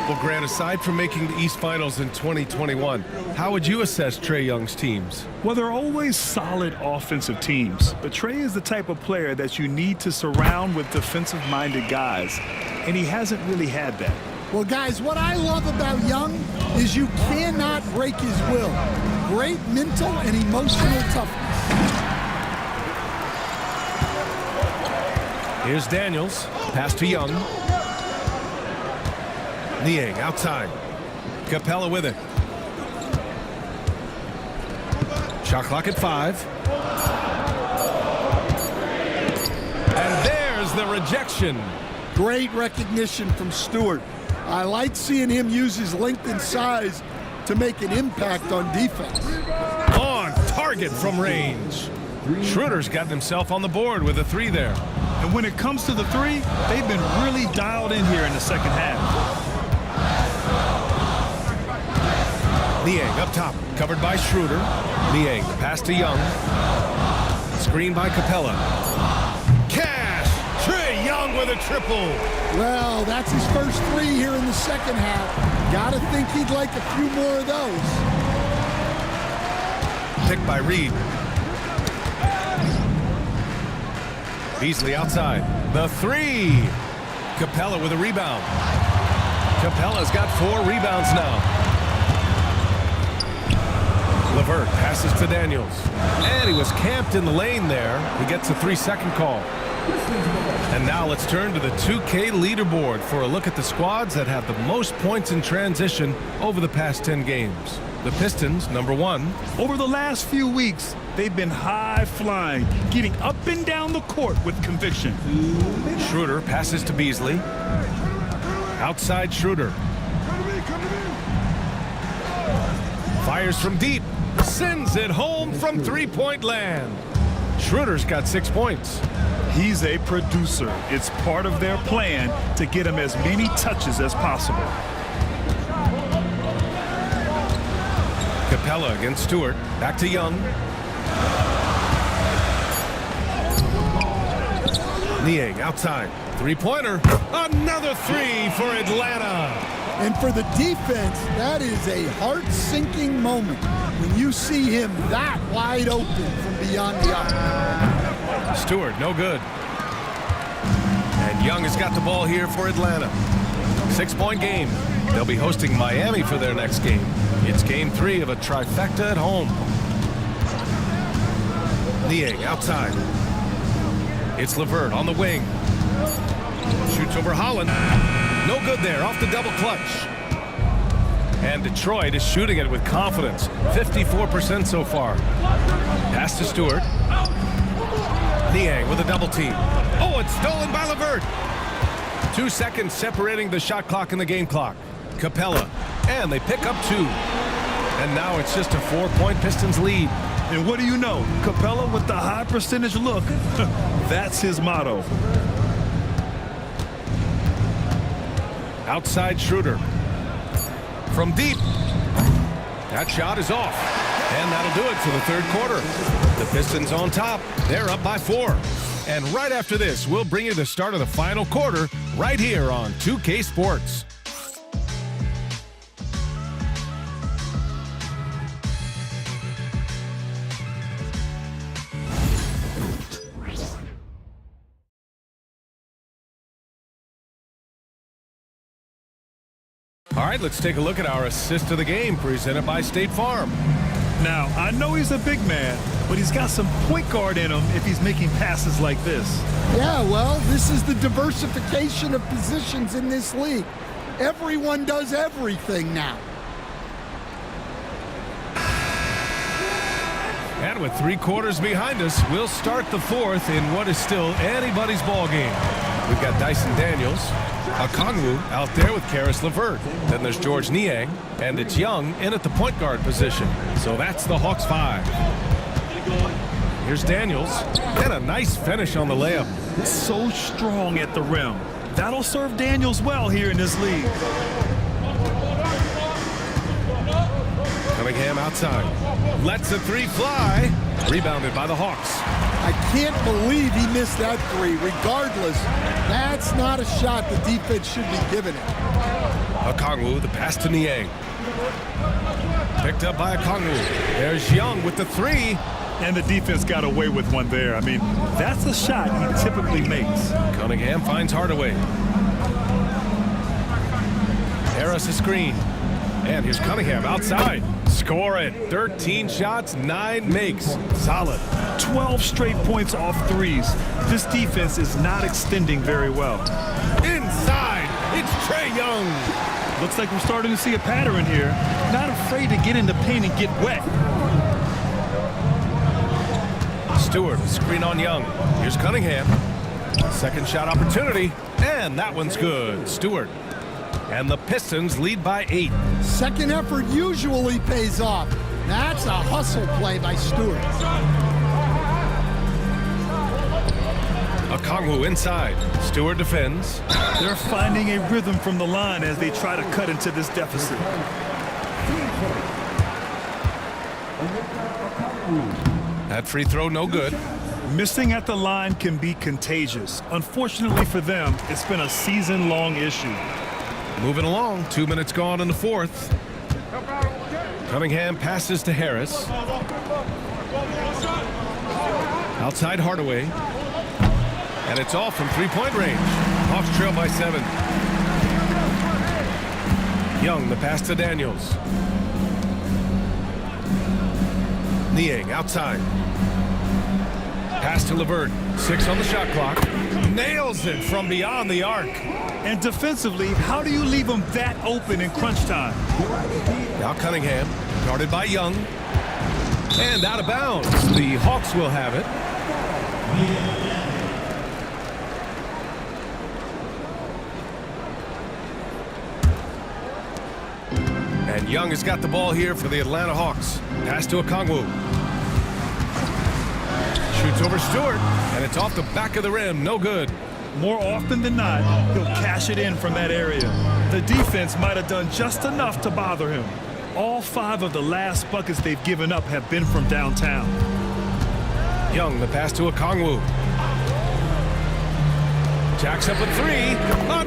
Well, Grant, aside from making the East Finals in 2021, how would you assess Trae Young's teams? Well, they're always solid offensive teams, but Trae is the type of player that you need to surround with defensive-minded guys, and he hasn't really had that. Well, guys, what I love about Young is you cannot break his will. Great mental and emotional toughness. Here's Daniels. Pass to Young. Niang outside. Capella with it. Shot clock at 5. And there's the rejection. Great recognition from Stewart. I like seeing him use his length and size to make an impact on defense. On target from range. Schroeder's gotten himself on the board with a 3 there. And when it comes to the 3, they've been really dialed in here in the second half. Niang up top, covered by Schroeder. Niang, pass to Young. Screen by Capella. Cash! Trae Young with a triple. Well, that's his first 3 here in the second half. Gotta think he'd like a few more of those. Picked by Reed. Beasley outside. The 3. Capella with a rebound. Capella's got 4 rebounds now. LeVert passes to Daniels. And he was camped in the lane there. He gets a 3-second call. And now let's turn to the 2K leaderboard for a look at the squads that have the most points in transition over the past 10 games. The Pistons, number 1. Over the last few weeks, they've been high-flying, getting up and down the court with conviction. Schroeder passes to Beasley. Outside Schroeder. Fires from deep. Sends it home from 3-point land. Schroeder's got 6 points. He's a producer. It's part of their plan to get him as many touches as possible. Capella against Stewart. Back to Young. Niang outside. 3-pointer. Another 3 for Atlanta. And for the defense, that is a heart-sinking moment when you see him that wide open from beyond the arc. Stewart, no good. And Young has got the ball here for Atlanta. 6-point game. They'll be hosting Miami for their next game. It's game 3 of a trifecta at home. Niang outside. It's LeVert on the wing. Shoots over Holland. No good there, off the double clutch. And Detroit is shooting it with confidence. 54% so far. Pass to Stewart. Niang with a double team. Oh, it's stolen by LeVert. 2 seconds separating the shot clock and the game clock. Capella, and they pick up 2. And now it's just a 4-point Pistons lead. And what do you know? Capella with the high percentage look. That's his motto. Outside Schroeder. From deep. That shot is off. And that'll do it for the third quarter. The Pistons on top. They're up by 4. And right after this, we'll bring you the start of the final quarter right here on 2K Sports. All right, let's take a look at our assist of the game presented by State Farm. Now, I know he's a big man, but he's got some point guard in him if he's making passes like this. Yeah, well, this is the diversification of positions in this league. Everyone does everything now. And with 3 quarters behind us, we'll start the fourth in what is still anybody's ball game. We've got Dyson Daniels, Okongwu out there with Karis LeVert. Then there's George Niang, and it's Young in at the point guard position. So that's the Hawks 5. Here's Daniels, and a nice finish on the layup. So strong at the rim. That'll serve Daniels well here in this league. Cunningham outside. Lets the 3 fly. Rebounded by the Hawks. I can't believe he missed that 3. Regardless, that's not a shot the defense should be giving it. Okongwu, the pass to Niang. Picked up by Okongwu. There's Young with the 3. And the defense got away with one there. I mean, that's a shot he typically makes. Cunningham finds Hardaway. Harris a screen. And here's Cunningham outside. Score it. 13 shots, 9 makes. Solid. 12 straight points off threes. This defense is not extending very well. Inside, it's Trae Young. Looks like we're starting to see a pattern here. Not afraid to get in the paint and get wet. Stewart, screen on Young. Here's Cunningham. Second shot opportunity, and that one's good. Stewart. And the Pistons lead by 8. Second effort usually pays off. That's a hustle play by Stewart. Okongwu inside. Stewart defends. They're finding a rhythm from the line as they try to cut into this deficit. That free throw no good. Missing at the line can be contagious. Unfortunately for them, it's been a season-long issue. Moving along, 2 minutes gone in the fourth. Cunningham passes to Harris. Outside Hardaway. And it's all from 3-point range. Hawks trail by 7. Young, the pass to Daniels. Niang outside. Pass to LeVert. 6 on the shot clock. Nails it from beyond the arc. And defensively, how do you leave them that open in crunch time? Now Cunningham, guarded by Young. And out of bounds. The Hawks will have it. And Young has got the ball here for the Atlanta Hawks. Pass to Okongwu. Shoots over Stewart, and it's off the back of the rim. No good. More often than not, he'll cash it in from that area. The defense might have done just enough to bother him. All 5 of the last buckets they've given up have been from downtown. Young, the pass to Okongwu. Jacks up a 3.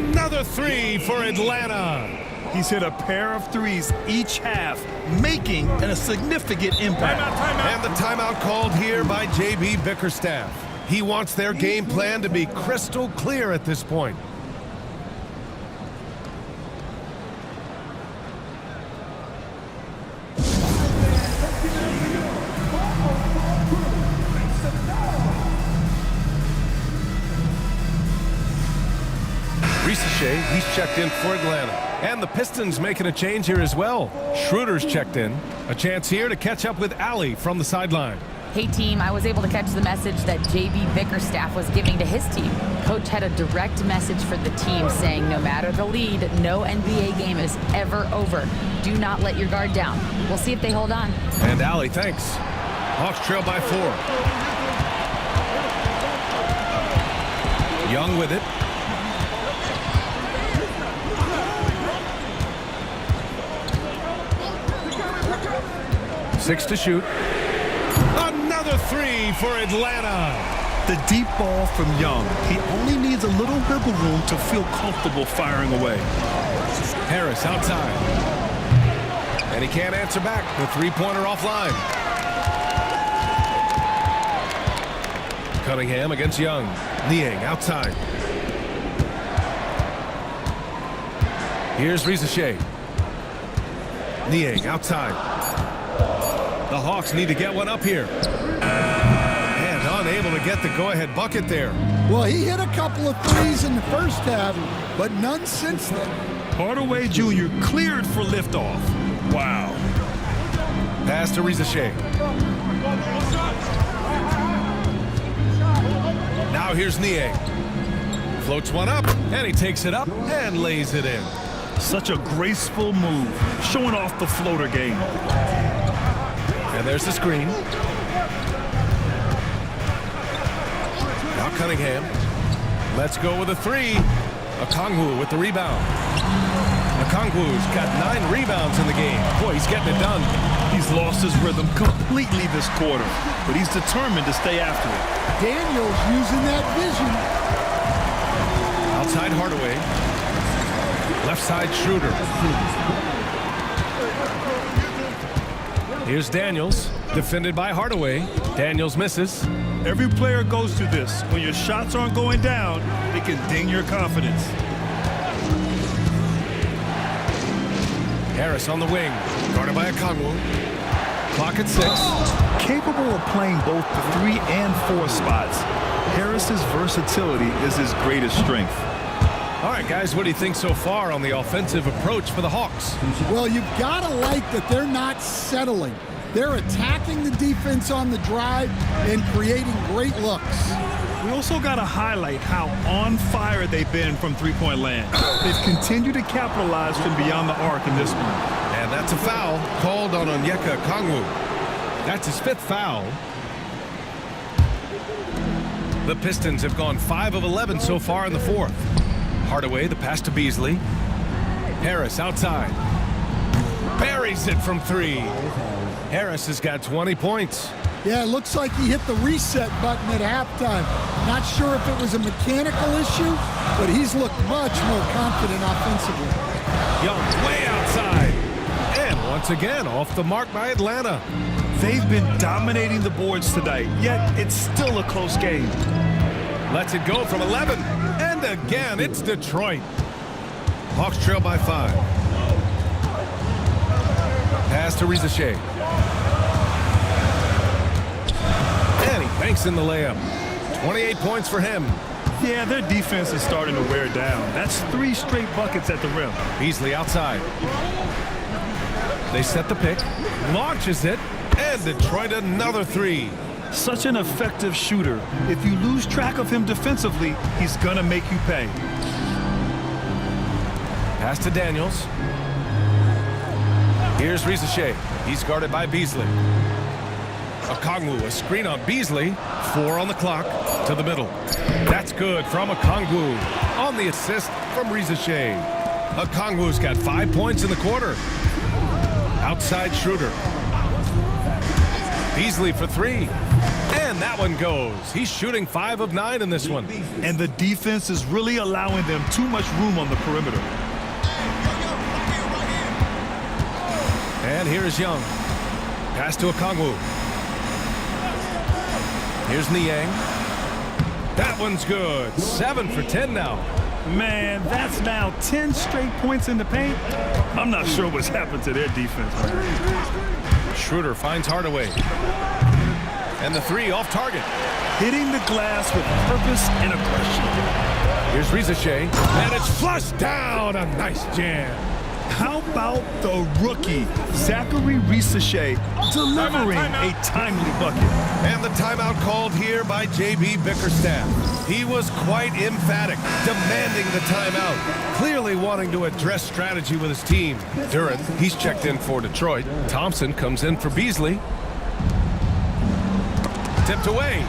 Another 3 for Atlanta. He's hit a pair of threes each half, making a significant impact. Timeout. And the timeout called here by J.B. Bickerstaff. He wants their game plan to be crystal clear at this point. Ricochet, he's checked in for Atlanta. And the Pistons making a change here as well. Schroeder's checked in. A chance here to catch up with Ali from the sideline. Hey team, I was able to catch the message that JB Bickerstaff was giving to his team. Coach had a direct message for the team saying no matter the lead, no NBA game is ever over. Do not let your guard down. We'll see if they hold on. And Allie, thanks. Hawks trail by 4. Young with it. Six to shoot. Another 3 for Atlanta. The deep ball from Young. He only needs a little wiggle room to feel comfortable firing away. Harris outside. And he can't answer back. The three-pointer offline. Cunningham against Young. Niang outside. Here's Rizachet. Niang outside. The Hawks need to get one up here. And unable to get the go-ahead bucket there. Well, he hit a couple of threes in the first half, but none since then. Hardaway Jr. cleared for liftoff. Wow. Pass to Rizachet. Now here's Niang. Floats one up, and he takes it up and lays it in. Such a graceful move, showing off the floater game. And there's the screen. Now Cunningham. Let's go with a 3. Okongwu with the rebound. Okongwu's got 9 rebounds in the game. Boy, he's getting it done. He's lost his rhythm completely this quarter, but he's determined to stay after it. Daniels using that vision. Outside Hardaway. Left side Schroeder. Here's Daniels, defended by Hardaway. Daniels misses. Every player goes through this. When your shots aren't going down, it can ding your confidence. Harris on the wing, guarded by Okongwu. Clock at 6. Capable of playing both the 3 and 4 spots, Harris's versatility is his greatest strength. All right, guys, what do you think so far on the offensive approach for the Hawks? Well, you've got to like that they're not settling. They're attacking the defense on the drive and creating great looks. We also got to highlight how on fire they've been from three-point land. They've continued to capitalize from beyond the arc in this one. And that's a foul called on Onyeka Okongwu. That's his 5th foul. The Pistons have gone 5 of 11 so far in the 4th. Hardaway, the pass to Beasley. Harris outside. Buries it from 3. Harris has got 20 points. Yeah, it looks like he hit the reset button at halftime. Not sure if it was a mechanical issue, but he's looked much more confident offensively. Young way outside. And once again, off the mark by Atlanta. They've been dominating the boards tonight, yet it's still a close game. Lets it go from 11. And again, it's Detroit. Hawks trail by 5. Pass to Rizachet. And he banks in the layup. 28 points for him. Yeah, their defense is starting to wear down. That's 3 straight buckets at the rim. Beasley outside. They set the pick. Launches it. And Detroit another 3. Such an effective shooter. If you lose track of him defensively, he's gonna make you pay. Pass to Daniels. Here's Rizachet. He's guarded by Beasley. Okongwu, a screen on Beasley. 4 on the clock. To the middle. That's good from Okongwu. On the assist from Rizachet. Okongwu's got 5 points in the quarter. Outside Schroeder. Beasley for 3. And that one goes. He's shooting 5 of 9 in this one. And the defense is really allowing them too much room on the perimeter. And here's Young. Pass to Okongwu. Here's Niang. That one's good. 7 for 10 now. Man, that's now 10 straight points in the paint. I'm not sure what's happened to their defense, man. Schroeder finds Hardaway. And the 3 off target. Hitting the glass with purpose and aggression. Here's Rizachet. And it's flushed down. A nice jam. How about the rookie, Zachary Risachet, delivering a timely bucket? And the timeout called here by J.B. Bickerstaff. He was quite emphatic, demanding the timeout, clearly wanting to address strategy with his team. Duren, he's checked in for Detroit. Thompson comes in for Beasley. Tipped away.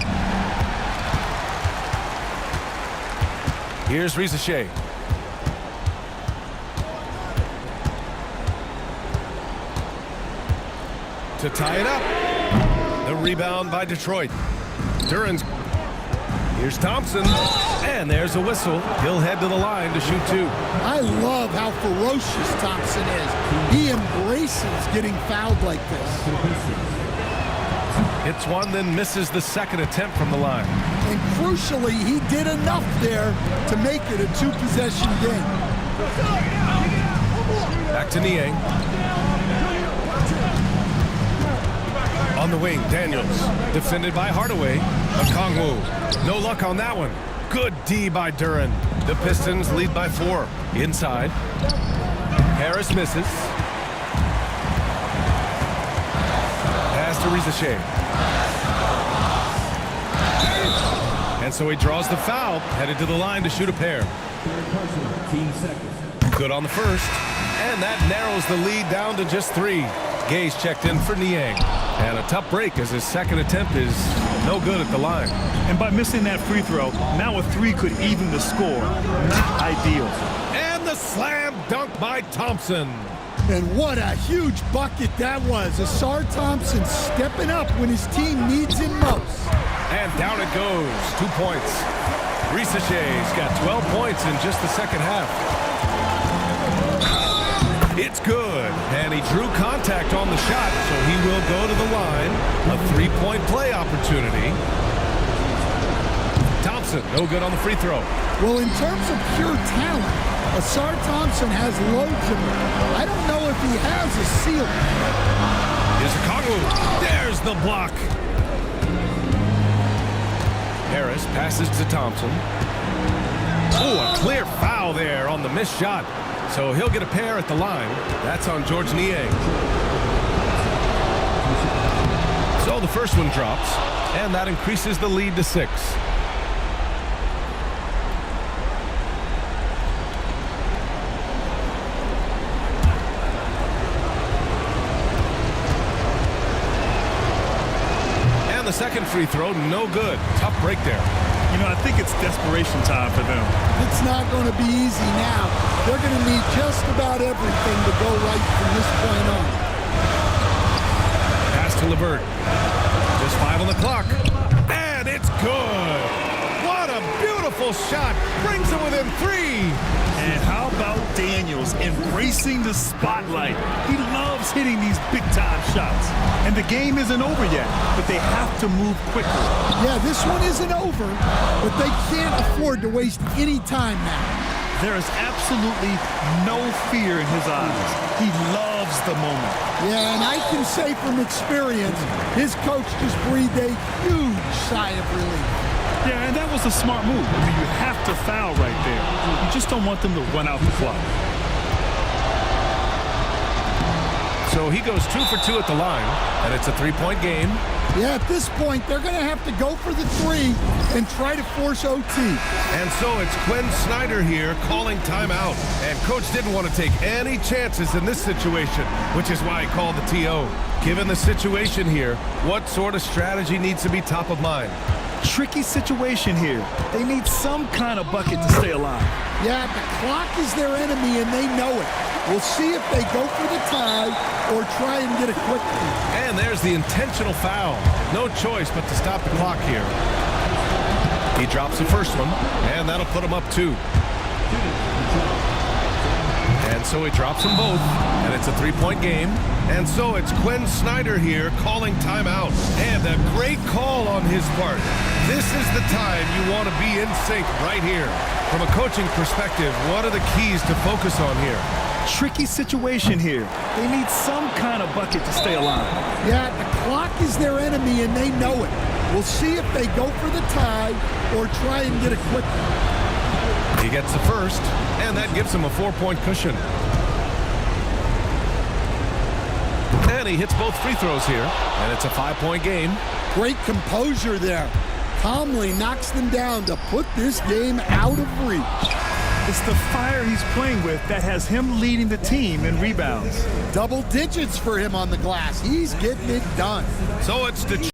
Here's Risachet. To tie it up. The rebound by Detroit. Duren's. Here's Thompson. And there's a whistle. He'll head to the line to shoot two. I love how ferocious Thompson is. He embraces getting fouled like this. Hits one, then misses the second attempt from the line. And crucially, he did enough there to make it a two-possession game. Back to Niang. On the wing, Daniels. Defended by Hardaway. Okongwu. No luck on that one. Good D by Duren. The Pistons lead by 4. Inside. Harris misses. Pass to Risachet. And so he draws the foul, headed to the line to shoot a pair. Good on the first. And that narrows the lead down to just 3. Gay's checked in for Niang. And a tough break as his second attempt is no good at the line. And by missing that free throw, now a 3 could even the score. Not ideal. And the slam dunk by Thompson. And what a huge bucket that was. Asar Thompson stepping up when his team needs him most. And down it goes. 2 points. Risachet's got 12 points in just the second half. It's good. And he drew contact on the shot, so he will go to the line. A 3-point play opportunity. Thompson, no good on the free throw. Well, in terms of pure talent, Asar Thompson has loads of it. I don't know if he has a ceiling. Here's Okongwu. There's the block. Harris passes to Thompson. Oh, a clear foul there on the missed shot. So he'll get a pair at the line. That's on George Niang. So the first one drops, and that increases the lead to 6. And the second free throw, no good. Tough break there. You know, I think it's desperation time for them. It's not going to be easy now. They're going to need just about everything to go right from this point on. Pass to LeVert. Just 5 on the clock. And it's good. What a beautiful shot. Brings it within 3. And how about Daniels embracing the spotlight? He loves hitting these big-time shots. And the game isn't over yet, but they have to move quickly. Yeah, this one isn't over, but they can't afford to waste any time now. There is absolutely no fear in his eyes. He loves the moment. Yeah, and I can say from experience, his coach just breathed a huge sigh of relief. Yeah, and that was a smart move. I mean, you have to foul right there. You just don't want them to run out the clock. So he goes 2 for 2 at the line, and it's a 3-point game. Yeah, at this point, they're going to have to go for the 3 and try to force OT. And so it's Quinn Snyder here calling timeout. And coach didn't want to take any chances in this situation, which is why he called the TO. Given the situation here, what sort of strategy needs to be top of mind? Tricky situation here. They need some kind of bucket to stay alive. Yeah, the clock is their enemy, and they know it. We'll see if they go for the tie or try and get a quick one. And there's the intentional foul. No choice but to stop the clock here. He drops the first one, and that'll put him up 2. And so he drops them both, and it's a 3-point game. And so it's Quinn Snyder here calling timeout. And a great call on his part. This is the time you want to be in sync right here. From a coaching perspective, what are the keys to focus on here? Tricky situation here. They need some kind of bucket to stay alive. Yeah, the clock is their enemy, and they know it. We'll see if they go for the tie or try and get a quick one. He gets the first, and that gives him a 4-point cushion. again, he hits both free throws here, and it's a 5-point game. Great composure there. Calmly knocks them down to put this game out of reach. It's the fire he's playing with that has him leading the team in rebounds. Double digits for him on the glass. He's getting it done. So it's Detroit.